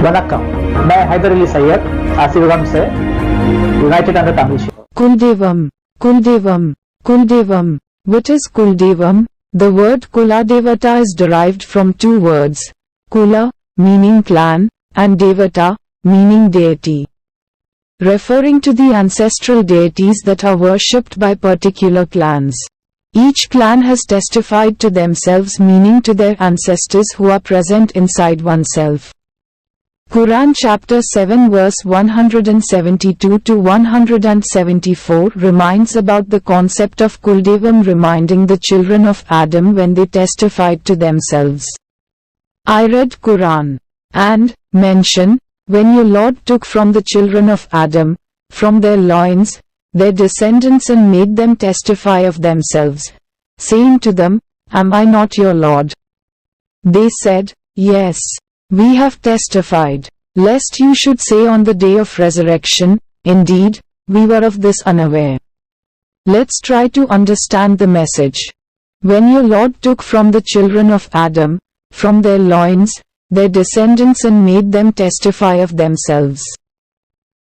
वनक्कम, मैं हैदर अली सैयद आसिफगम से United under Tamil show. Kuldevam, Kuldevam, Kuldevam. What is Kuldevam? The word Kuladevata is derived from two words, Kula, meaning clan, and Devata, meaning deity, referring to the ancestral deities that are worshipped by particular clans. Each clan has testified to themselves, meaning to their ancestors who are present inside oneself. Quran chapter 7 verse 172 to 174 reminds about the concept of Kuldevam, reminding the children of Adam when they testified to themselves. I read Quran and mention, when your Lord took from the children of Adam, from their loins, their descendants and made them testify of themselves, saying to them, Am I not your Lord? They said, Yes, we have testified, lest you should say on the day of resurrection, Indeed, we were of this unaware. Let's try to understand the message. When your Lord took from the children of Adam, from their loins, their descendants and made them testify of themselves.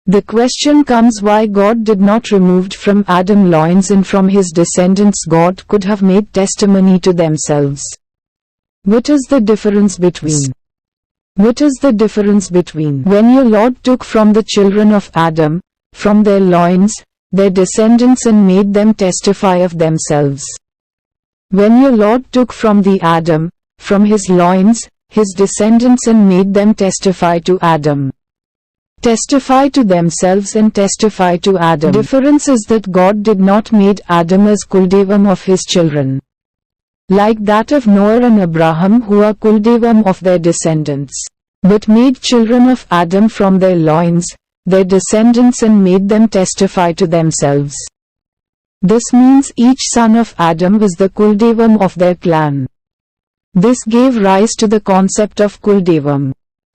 The question comes, why God did not remove from Adam loins and from his descendants God could have made testimony to themselves. What is the difference between? What is the difference between when your Lord took from the children of Adam, from their loins, their descendants and made them testify of themselves? When your Lord took from the Adam, from his loins, his descendants and made them testify to Adam. Testify to themselves and testify to Adam. The difference is that God did not made Adam as Kuldevam of his children, like that of Noah and Abraham, who are Kuldevam of their descendants, but made children of Adam from their loins, their descendants and made them testify to themselves. This means each son of Adam was the Kuldevam of their clan. This gave rise to the concept of Kuldevam.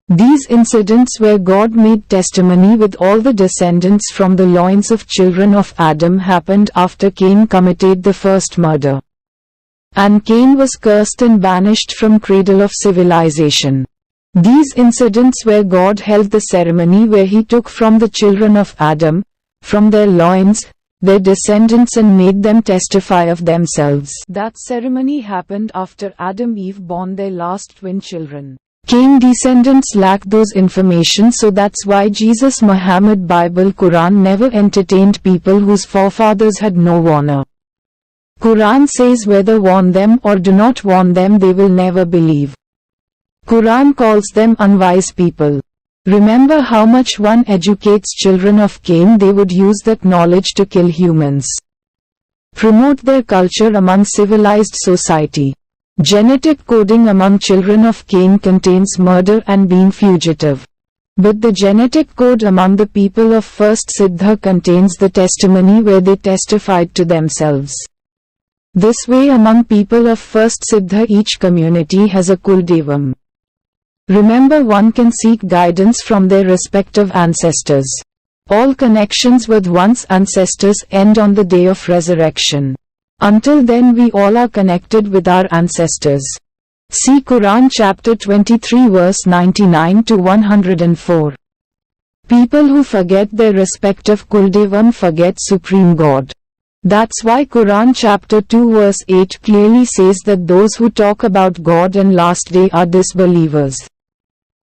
These incidents where God made testimony with all the descendants from the loins of children of Adam happened after Cain committed the first murder. And Cain was cursed and banished from cradle of civilization. These incidents where God held the ceremony where he took from the children of Adam, from their loins, their descendants and made them testify of themselves. That ceremony happened after Adam Eve born their last twin children. Cain descendants lacked those information, so that's why Jesus Muhammad Bible Quran never entertained people whose forefathers had no honor. Quran says whether warn them or do not warn them they will never believe. Quran calls them unwise people. Remember how much one educates children of Cain, they would use that knowledge to kill humans. Promote their culture among civilized society. Genetic coding among children of Cain contains murder and being fugitive. But the genetic code among the people of first Siddha contains the testimony where they testified to themselves. This way among people of first Siddha each community has a Kuldevam. Remember, one can seek guidance from their respective ancestors. All connections with one's ancestors end on the day of resurrection. Until then we all are connected with our ancestors. See Quran chapter 23 verse 99 to 104. People who forget their respective Kuldevam forget Supreme God. That's why Quran chapter 2 verse 8 clearly says that those who talk about God and last day are disbelievers.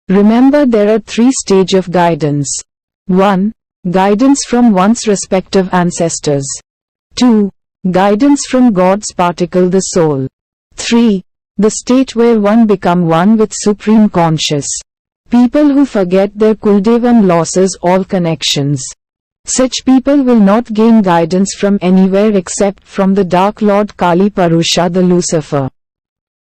Remember, there are three stages of guidance. 1. Guidance from one's respective ancestors. 2. Guidance from God's particle, the soul. 3. The state where one become one with Supreme Conscious. People who forget their Kuldevam losses all connections. Such people will not gain guidance from anywhere except from the Dark Lord Kali Purusha, the Lucifer.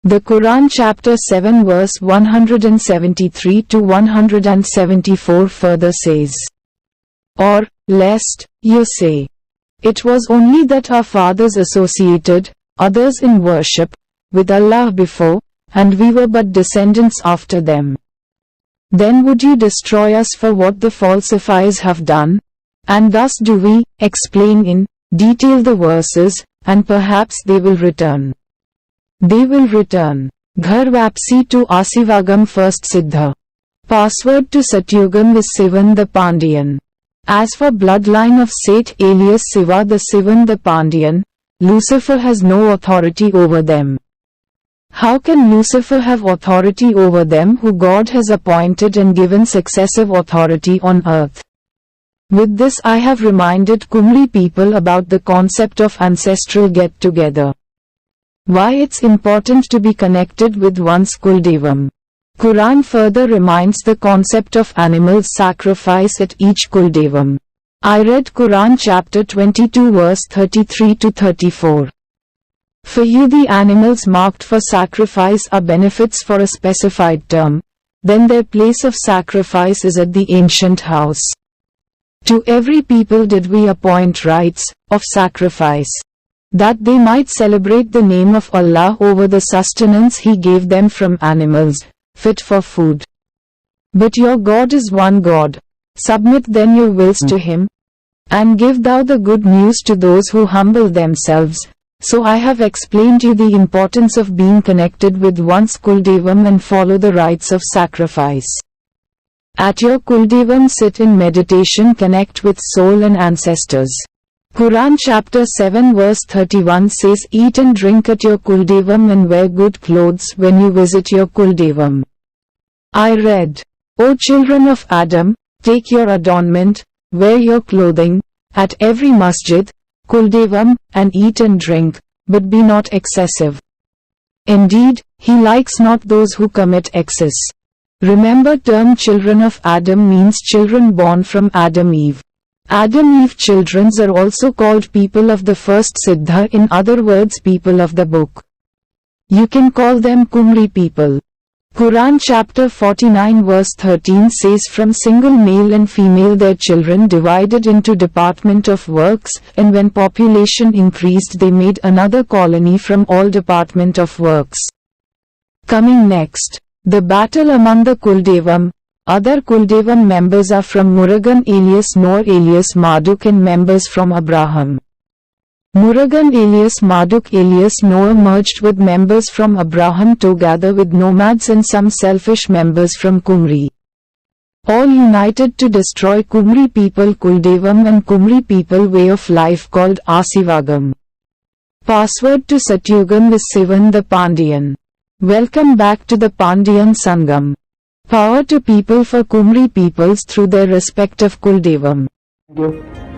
The Quran chapter 7 verse 173 to 174 further says, Or, lest you say, it was only that our fathers associated others in worship with Allah before, and we were but descendants after them. Then would you destroy us for what the falsifiers have done? And thus do we explain in detail the verses, and perhaps they will return. They will return. Ghar Vapsi to Asivagam first Siddha. Password to Satyugam is Sivan the Pandyan. As for bloodline of Seth alias Siva the Sivan the Pandyan, Lucifer has no authority over them. How can Lucifer have authority over them who God has appointed and given successive authority on earth? With this I have reminded Kumri people about the concept of ancestral get-together. Why it's important to be connected with one's Kuldevam. Quran further reminds the concept of animal sacrifice at each Kuldevam. I read Quran chapter 22 verse 33 to 34. For you the animals marked for sacrifice are benefits for a specified term, then their place of sacrifice is at the ancient house. To every people did we appoint rites of sacrifice, that they might celebrate the name of Allah over the sustenance He gave them from animals, fit for food. But your God is one God. Submit then your wills to Him, and give thou the good news to those who humble themselves. So I have explained you the importance of being connected with one's Kuldevam and follow the rites of sacrifice. At your Kuldevam sit in meditation, connect with soul and ancestors. Quran chapter 7 verse 31 says, eat and drink at your Kuldevam and wear good clothes when you visit your Kuldevam. I read, O children of Adam, take your adornment, wear your clothing, at every masjid, Kuldevam, and eat and drink, but be not excessive. Indeed, He likes not those who commit excess. Remember, term children of Adam means children born from Adam-Eve. Adam-Eve children are also called people of the first Siddha, in other words people of the book. You can call them Kumri people. Quran chapter 49 verse 13 says, from single male and female their children divided into department of works, and when population increased they made another colony from all department of works. Coming next, the battle among the Kuldevam. Other Kuldevam members are from Murugan alias Noor alias Maduk and members from Abraham. Murugan alias Maduk alias Noor merged with members from Abraham together with nomads and some selfish members from Kumri. All united to destroy Kumri people Kuldevam and Kumri people way of life called Asivagam. Password to Satyugam is Sivan the Pandyan. Welcome back to the Pandyan Sangam. Power to people for Kumri peoples through their respective Kuldevam. Thank you.